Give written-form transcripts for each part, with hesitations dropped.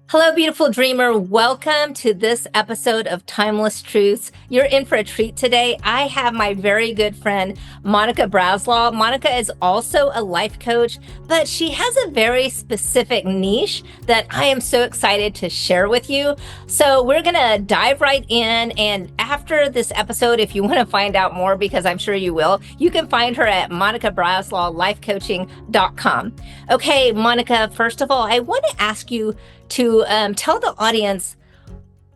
Hello, beautiful dreamer. Welcome to this episode of Timeless Truths. You're in for a treat today. I have my very good friend, Monica Braslaw. Monica is also a life coach, but she has a very specific niche that I am so excited to share with you. So we're going to dive right in. And after this episode, if you want to find out more, because I'm sure you will, you can find her at monicabraslawlifecoaching.com. Okay, Monica, first of all, I want to ask you to tell the audience,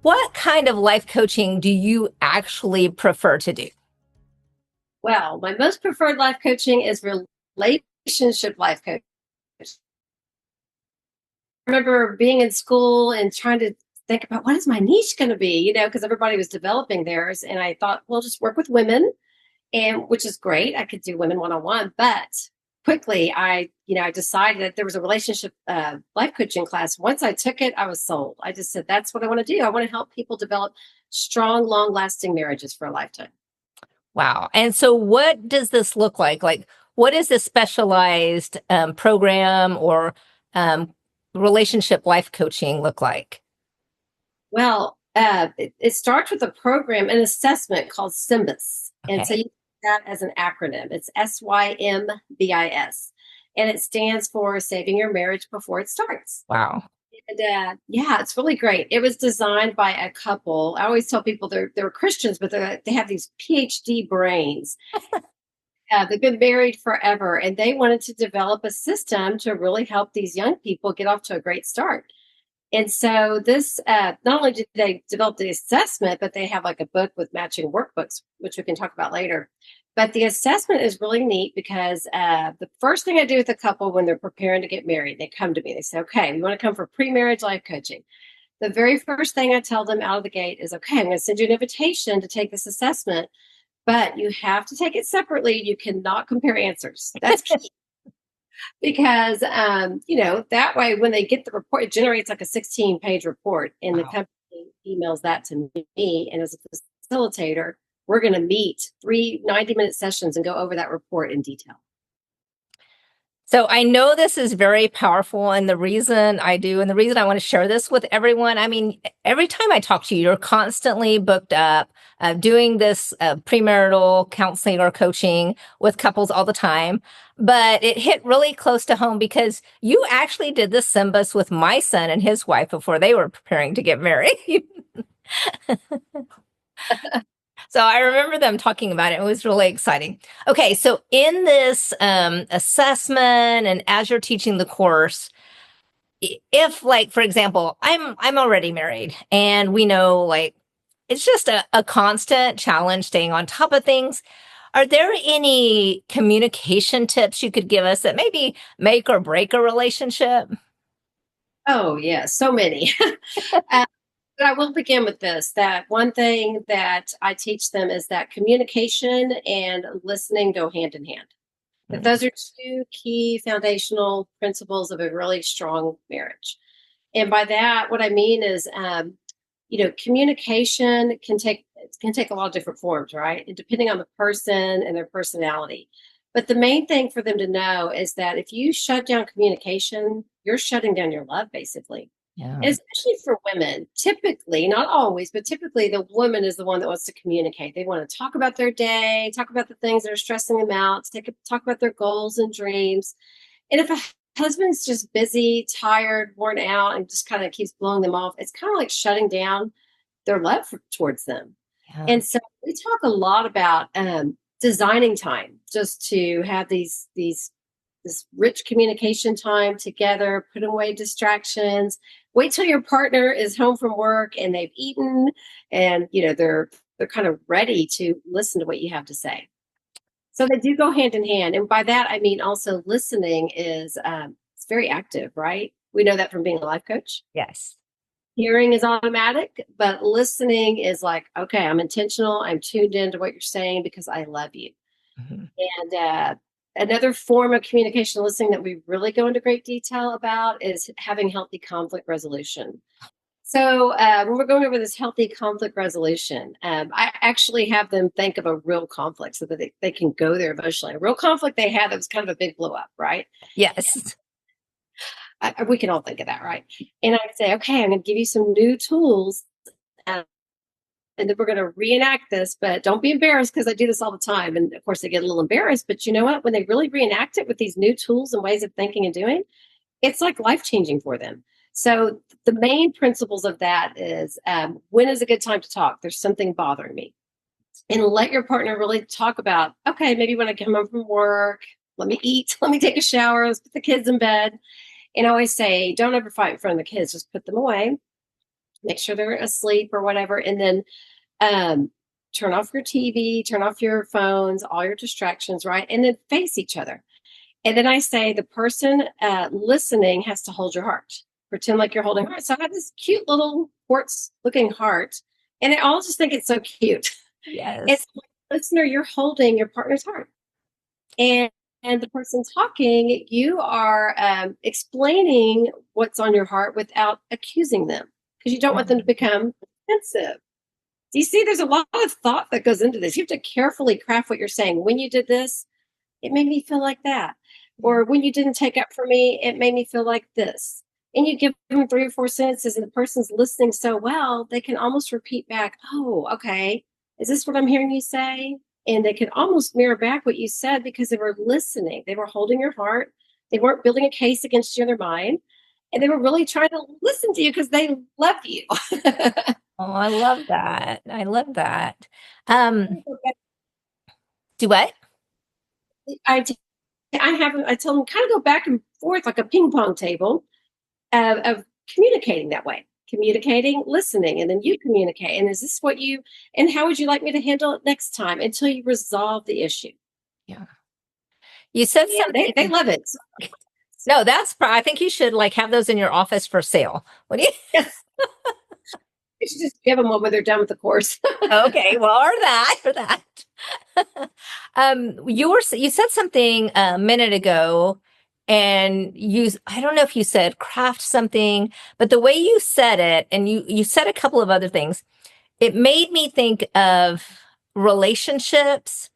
what kind of life coaching do you actually prefer to do? Well, my most preferred life coaching is relationship life coach. I remember being in school and trying to think about what is my niche going to be, because everybody was developing theirs. And I thought, well, just work with women, and which is great. I could do women one-on-one, but quickly I decided that there was a relationship life coaching class. Once I took it, I was sold. I just said, that's what I want to do. I want to help people develop strong, long-lasting marriages for a lifetime. Wow. And so what does this look like? Like, what is this specialized program or um, relationship life coaching look like? Well, it starts with a program, an assessment called SYMBIS. And so Okay. you use that as an acronym. It's SYMBIS. And it stands for Saving Your Marriage Before It Starts. Wow. And yeah, it's really great. It was designed by a couple. I always tell people they're Christians, but they have these PhD brains. They've been married forever, and they wanted to develop a system to really help these young people get off to a great start. And so this, not only did they develop the assessment, but they have like a book with matching workbooks, which we can talk about later. But the assessment is really neat because the first thing I do with a couple when they're preparing to get married, they come to me, they say, okay, we want to come for pre-marriage life coaching. The very first thing I tell them out of the gate is, okay, I'm going to send you an invitation to take this assessment, but you have to take it separately. You cannot compare answers. That's key because that way when they get the report, it generates like a 16-page report, and the Wow. company emails that to me, and as a facilitator, we're going to meet 3 90-minute sessions and go over that report in detail. So I know this is very powerful, and the reason I do, and the reason I want to share this with everyone, I mean, every time I talk to you, you're constantly booked up, doing this premarital counseling or coaching with couples all the time. But it hit really close to home because you actually did this SYMBIS with my son and his wife before they were preparing to get married. So I remember them talking about it. It was really exciting. Okay, so in this assessment and as you're teaching the course, if like for example, I'm already married and we know like it's just a constant challenge staying on top of things. Are there any communication tips you could give us that maybe make or break a relationship? Oh yeah, so many. But I will begin with this, that one thing that I teach them is that communication and listening go hand in hand. That Mm. those are two key foundational principles of a really strong marriage. And by that, what I mean is, communication can take a lot of different forms, right? And depending on the person and their personality. But the main thing for them to know is that if you shut down communication, you're shutting down your love, basically. Yeah. And especially for women, typically, not always, but typically the woman is the one that wants to communicate. They want to talk about their day, talk about the things that are stressing them out, talk about their goals and dreams. And if a husband's just busy, tired, worn out, and just kind of keeps blowing them off, it's kind of like shutting down their love towards them. Yeah. And so we talk a lot about designing time just to have this rich communication time together, put away distractions. Wait till your partner is home from work and they've eaten, and they're kind of ready to listen to what you have to say. So they do go hand in hand, and by that I mean also listening is it's very active, right? We know that from being a life coach. Yes. Hearing is automatic, but listening is like, okay, I'm intentional. I'm tuned into what you're saying because I love you. Mhm. And another form of communication listening that we really go into great detail about is having healthy conflict resolution. So when we're going over this healthy conflict resolution, I actually have them think of a real conflict so that they can go there emotionally. A real conflict they had that was kind of a big blow up, right? Yes. we can all think of that, right? And I'd say, okay, I'm going to give you some new tools. Uh, and then we're going to reenact this, but don't be embarrassed because I do this all the time. And of course, they get a little embarrassed. But you know what? When they really reenact it with these new tools and ways of thinking and doing, it's like life changing for them. So the main principles of that is when is a good time to talk? There's something bothering me. And let your partner really talk about, okay, maybe when I come home from work, let me eat, let me take a shower, let's put the kids in bed. And I always say, don't ever fight in front of the kids, just put them away, make sure they're asleep or whatever. And then turn off your TV, turn off your phones, all your distractions, right? And then face each other. And then I say the person listening has to hold your heart. Pretend like you're holding heart. So I have this cute little quartz looking heart. And I all just think it's so cute. Yes. It's like, listener, you're holding your partner's heart. And the person talking, you are explaining what's on your heart without accusing them because you don't want them to become defensive. Do you see? There's a lot of thought that goes into this. You have to carefully craft what you're saying. When you did this, it made me feel like that. Or when you didn't take up for me, it made me feel like this. And you give them 3 or 4 sentences, and the person's listening so well, they can almost repeat back, oh, okay, is this what I'm hearing you say? And they can almost mirror back what you said because they were listening. They were holding your heart. They weren't building a case against you in their mind. And they were really trying to listen to you because they love you. Oh, I love that. I love that. Um, do what? I I tell them kind of go back and forth like a ping pong table of communicating that way, communicating, listening, and then you communicate. And is this what you, and how would you like me to handle it next time until you resolve the issue? Yeah. You said Yeah, something. they love it. No, I think you should like have those in your office for sale. What do you? Yes. You should just give them one when they're done with the course. Okay, well, or that. You said something a minute ago, and I don't know if you said craft something, but the way you said it, and you said a couple of other things, it made me think of relationships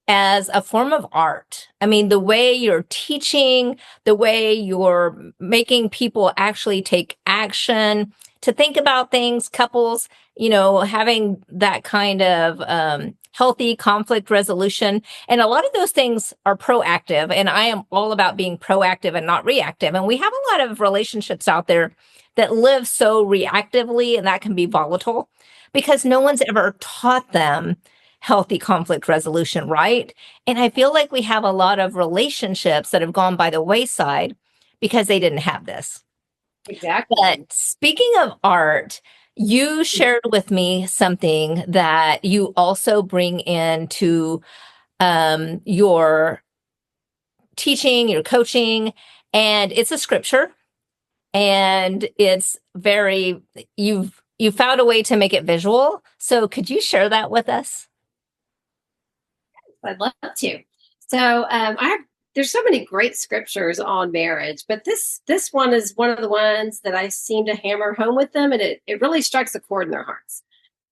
as a form of art. I mean, the way you're teaching, the way you're making people actually take action to think about things, couples, having that kind of healthy conflict resolution. And a lot of those things are proactive. And I am all about being proactive and not reactive. And we have a lot of relationships out there that live so reactively, and that can be volatile because no one's ever taught them healthy conflict resolution, right? And I feel like we have a lot of relationships that have gone by the wayside because they didn't have this. Exactly. But speaking of art, you shared with me something that you also bring into your teaching, your coaching, and it's a scripture, and it's you found a way to make it visual. So could you share that with us? I'd love to. So there's so many great scriptures on marriage, but this one is one of the ones that I seem to hammer home with them, and it really strikes a chord in their hearts.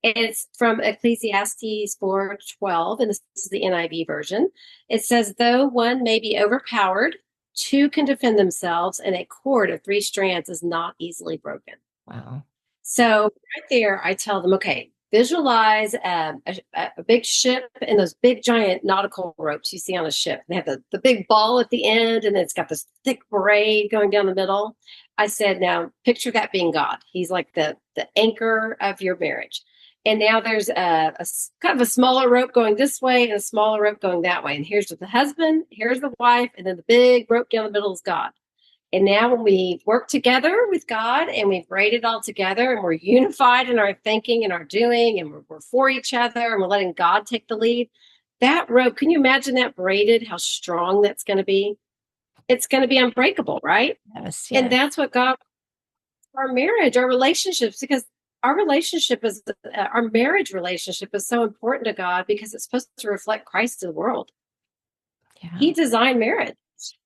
And it's from Ecclesiastes 4:12, and this is the NIV version. It says, though one may be overpowered, two can defend themselves, and a cord of 3 strands is not easily broken. Wow. So right there, I tell them, okay, visualize a big ship and those big giant nautical ropes you see on a ship. They have the big ball at the end, and it's got this thick braid going down the middle. I said, now picture that being God. He's like the anchor of your marriage. And now there's a kind of a smaller rope going this way and a smaller rope going that way. And here's the husband, here's the wife, and then the big rope down the middle is God. And now when we work together with God and we've braided all together and we're unified in our thinking and our doing and we're for each other and we're letting God take the lead, that rope, can you imagine that braided, how strong that's going to be? It's going to be unbreakable, right? Yes, And that's what God, our marriage, our relationships, because our our marriage relationship is so important to God because it's supposed to reflect Christ to the world. Yeah. He designed marriage.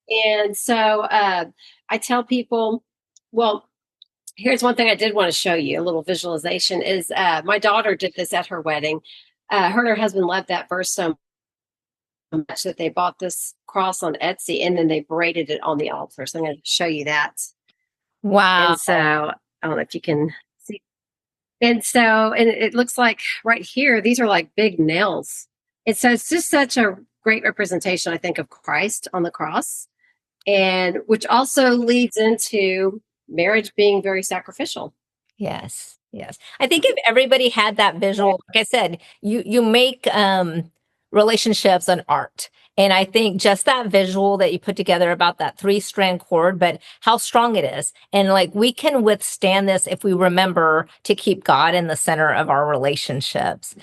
And so I tell people, well, here's one thing I did want to show you, a little visualization is my daughter did this at her wedding. Her and her husband loved that verse so much that they bought this cross on Etsy and then they braided it on the altar. So I'm going to show you that. Wow. And so I don't know if you can see. And it looks like right here, these are like big nails. And so it's just such a great representation, I think, of Christ on the cross, and which also leads into marriage being very sacrificial. Yes. Yes. I think if everybody had that visual, like I said, you make relationships an art. And I think just that visual that you put together about that 3-strand cord, but how strong it is. And like we can withstand this if we remember to keep God in the center of our relationships.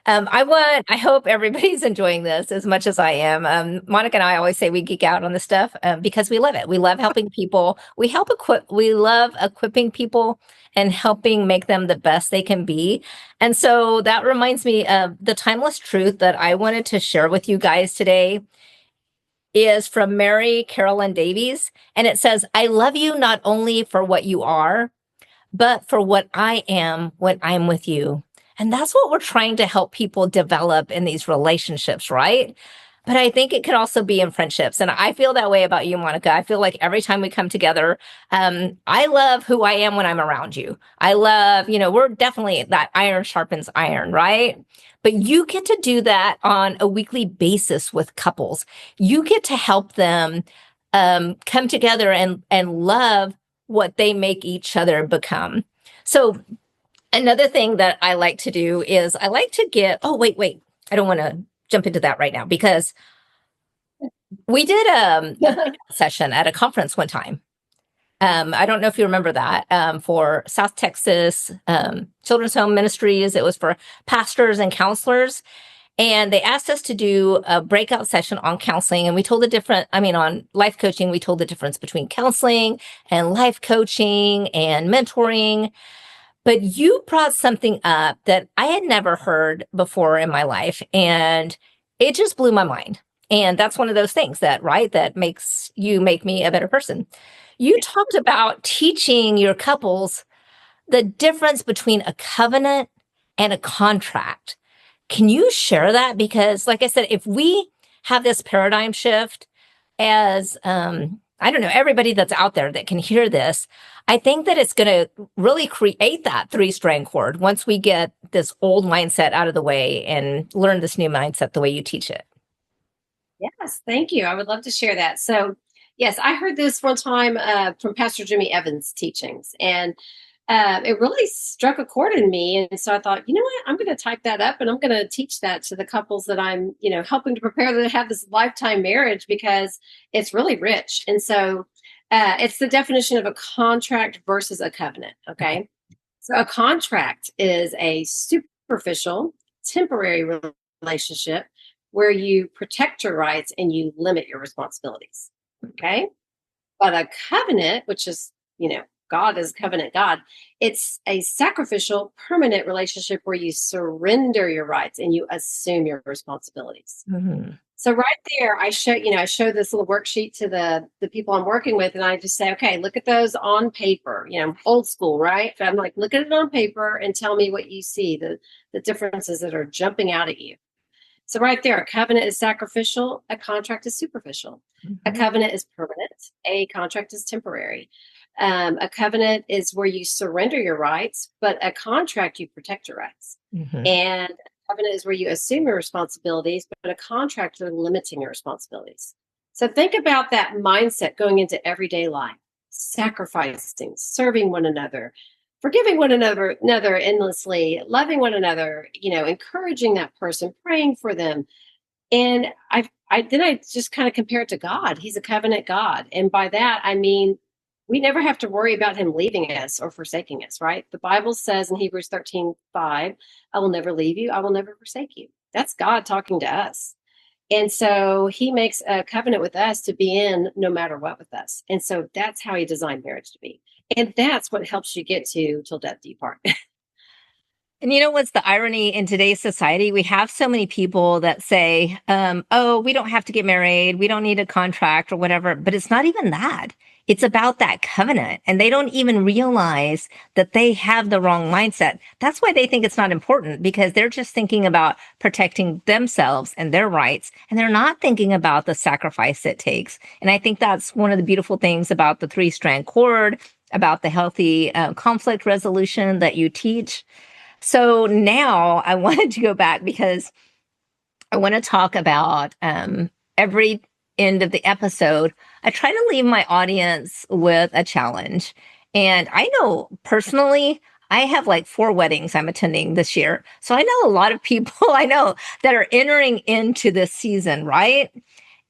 I hope everybody's enjoying this as much as I am. Monica and I always say we geek out on this stuff because we love it. We love helping people. We love equipping people and helping make them the best they can be. And so that reminds me of the timeless truth that I wanted to share with you guys today is from Mary Carolyn Davies. And it says, I love you not only for what you are, but for what I am when I'm with you. And that's what we're trying to help people develop in these relationships, right? But I think it can also be in friendships. And I feel that way about you, Monica. I feel like every time we come together, I love who I am when I'm around you. I love, we're definitely that iron sharpens iron, right? But you get to do that on a weekly basis with couples. You get to help them come together and love what they make each other become. So another thing that I like to do is I like to wait. I don't want to jump into that right now because we did a session at a conference one time. I don't know if you remember that for South Texas Children's Home Ministries. It was for pastors and counselors. And they asked us to do a breakout session on counseling. And we told on life coaching, we told the difference between counseling and life coaching and mentoring. But you brought something up that I had never heard before in my life. And it just blew my mind. And that's one of those things that makes you make me a better person. You talked about teaching your couples the difference between a covenant and a contract. Can you share that? Because like I said, if we have this paradigm shift as, I don't know, everybody that's out there that can hear this, I think that it's going to really create that 3-strand cord once we get this old mindset out of the way and learn this new mindset the way you teach it. Yes, thank you. I would love to share that. So, yes, I heard this one time from Pastor Jimmy Evans' teachings, and it really struck a chord in me. And so I thought, you know what, I'm going to type that up and I'm going to teach that to the couples that I'm, helping to prepare to have this lifetime marriage because it's really rich. And so it's the definition of a contract versus a covenant. Okay. So a contract is a superficial, temporary relationship where you protect your rights and you limit your responsibilities. Okay. But a covenant, which is, God is covenant God, it's a sacrificial, permanent relationship where you surrender your rights and you assume your responsibilities. Mm-hmm. So right there, I show this little worksheet to the people I'm working with, and I just say, okay, look at those on paper, old school, right? So I'm like, look at it on paper and tell me what you see, the differences that are jumping out at you. So right there, a covenant is sacrificial, a contract is superficial. Mm-hmm. A covenant is permanent, a contract is temporary. A covenant is where you surrender your rights, but a contract, you protect your rights. Mm-hmm. And a covenant is where you assume your responsibilities, but a contract, you're limiting your responsibilities. So think about that mindset going into everyday life, sacrificing, serving one another, forgiving one another endlessly, loving one another, encouraging that person, praying for them. And I just kind of compare it to God. He's a covenant God. And by that, I mean, we never have to worry about him leaving us or forsaking us, right? The Bible says in Hebrews 13:5, I will never leave you. I will never forsake you. That's God talking to us. And so he makes a covenant with us to be in no matter what with us. And so that's how he designed marriage to be. And that's what helps you get to till death do you part. And you know what's the irony in today's society? We have so many people that say, oh, we don't have to get married. We don't need a contract or whatever. But it's not even that. It's about that covenant, and they don't even realize that they have the wrong mindset. That's why they think it's not important, because they're just thinking about protecting themselves and their rights, and they're not thinking about the sacrifice it takes. And I think that's one of the beautiful things about the three-strand cord, about the healthy conflict resolution that you teach. So now I wanted to go back because I want to talk about every end of the episode. I try to leave my audience with a challenge. And I know personally, I have like 4 weddings I'm attending this year. So I know a lot of people I know that are entering into this season, right?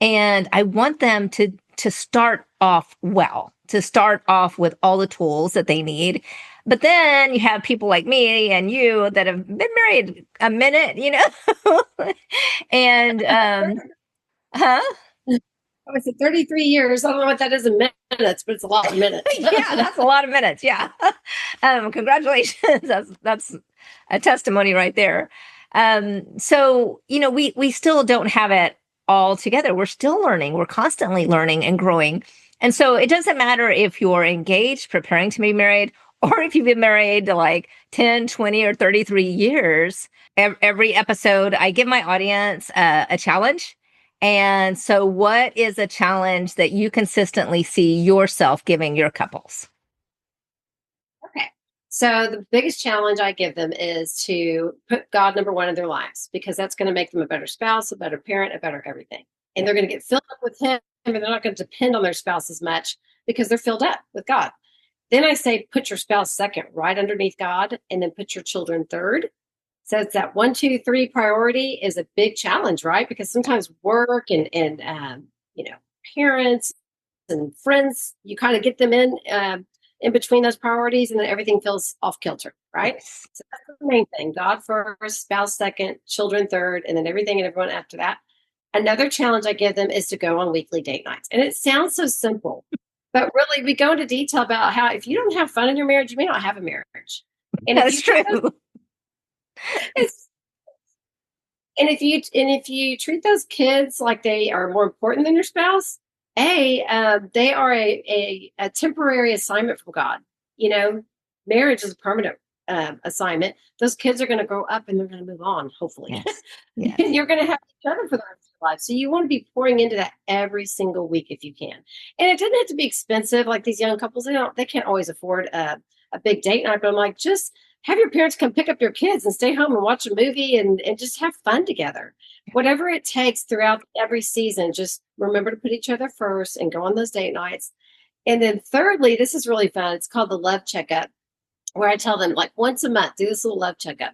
And I want them to start off well, to start off with all the tools that they need. But then you have people like me and you that have been married a minute, and huh? I was at 33 years. I don't know what that is in minutes, but it's a lot of minutes. Yeah, that's a lot of minutes. Yeah. Congratulations. That's a testimony right there. So we still don't have it all together. We're still learning. We're constantly learning and growing. And so it doesn't matter if you're engaged, preparing to be married, or if you've been married to like 10, 20, or 33 years. Every episode, I give my audience a challenge. And so, what is a challenge that you consistently see yourself giving your couples? Okay. So the biggest challenge I give them is to put God number one in their lives, because that's going to make them a better spouse, a better parent, a better everything. And they're going to get filled up with Him, and they're not going to depend on their spouse as much because they're filled up with God. Then I say, put your spouse second, right underneath God, and then put your children third. So it's that 1, 2, 3 priority is a big challenge, right? Because sometimes work and parents and friends, you kind of get them in between those priorities, and then everything feels off kilter, right? Yes. So that's the main thing: God first, spouse second, children third, and then everything and everyone after that. Another challenge I give them is to go on weekly date nights, and it sounds so simple, but really we go into detail about how if you don't have fun in your marriage, you may not have a marriage. And That's true. It's, and if you treat those kids like they are more important than your spouse, they are a temporary assignment from God. Marriage is a permanent assignment. Those kids are going to grow up and they're going to move on, hopefully. Yes. Yes. And you're going to have each other for the rest of your life. So you want to be pouring into that every single week if you can. And it doesn't have to be expensive. Like these young couples, they can't always afford a big date night. But I'm like, just have your parents come pick up your kids and stay home and watch a movie and just have fun together. Whatever it takes throughout every season, just remember to put each other first and go on those date nights. And then thirdly, this is really fun. It's called the love checkup, where I tell them like once a month, do this little love checkup.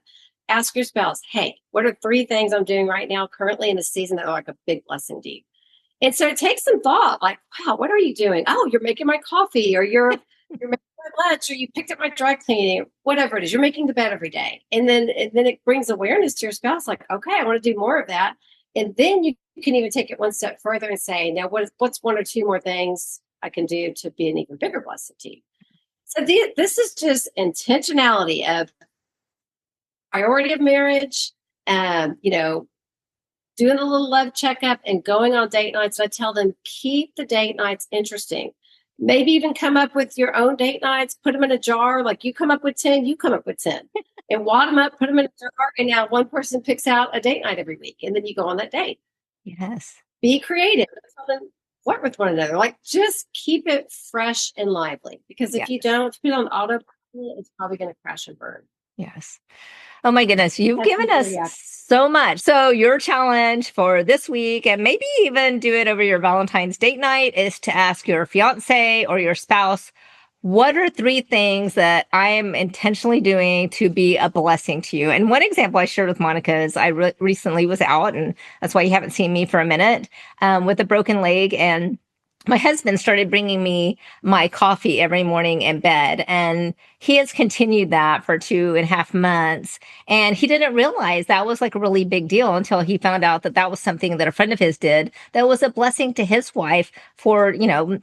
Ask your spouse, hey, what are 3 things I'm doing right now currently in the season that are like a big blessing to you? And so it takes some thought, like, wow, what are you doing? Oh, you're making my coffee, or you're making my lunch, or you picked up my dry cleaning, whatever it is. You're making the bed every day. And then it brings awareness to your spouse, like, okay, I want to do more of that. And then you can even take it one step further and say, now what's 1 or 2 more things I can do to be an even bigger blessing to you? So this is just intentionality of priority of marriage, doing a little love checkup and going on date nights. I tell them, keep the date nights interesting. Maybe even come up with your own date nights, put them in a jar. Like you come up with 10, you come up with 10 and wad them up, put them in a jar. And now one person picks out a date night every week. And then you go on that date. Yes. Be creative. Tell them, flirt with one another. Like just keep it fresh and lively, because if you don't put it on autopilot, it's probably going to crash and burn. Yes. Oh my goodness, you've That's given us so much. So your challenge for this week, and maybe even do it over your Valentine's date night, is to ask your fiance or your spouse, what are 3 things that I am intentionally doing to be a blessing to you? And one example I shared with Monica is I recently was out, and that's why you haven't seen me for a minute, with a broken leg. And my husband started bringing me my coffee every morning in bed, and he has continued that for 2.5 months. And he didn't realize that was like a really big deal until he found out that that was something that a friend of his did that was a blessing to his wife for, they've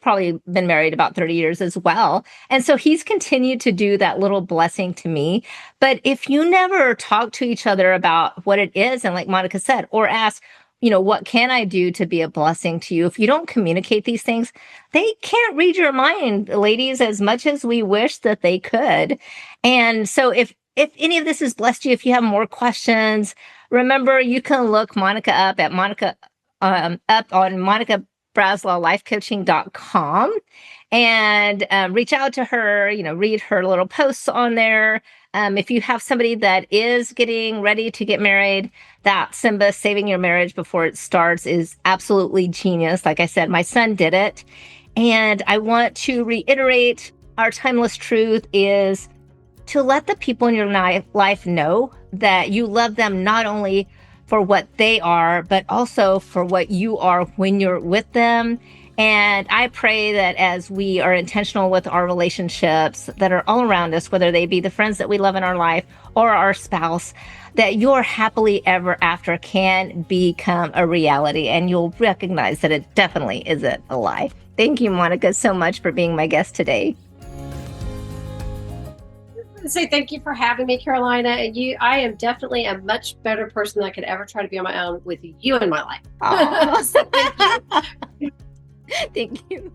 probably been married about 30 years as well. And so he's continued to do that little blessing to me. But if you never talk to each other about what it is, and like Monica said, or ask, what can I do to be a blessing to you? If you don't communicate these things, they can't read your mind, ladies, as much as we wish that they could. And so if any of this has blessed you, if you have more questions, remember you can look Monica up at Monica up on monicabraslawlifecoaching.com and reach out to her, read her little posts on there. If you have somebody that is getting ready to get married, that Simba Saving Your Marriage Before It Starts is absolutely genius. Like I said, my son did it. And I want to reiterate our timeless truth is to let the people in your life know that you love them not only for what they are, but also for what you are when you're with them. And I pray that as we are intentional with our relationships that are all around us, whether they be the friends that we love in our life or our spouse, that your happily ever after can become a reality and you'll recognize that it definitely isn't a lie. Thank you, Monica, so much for being my guest today. Say thank you for having me, Carolina. And I am definitely a much better person than I could ever try to be on my own with you in my life. So thank you. Thank you.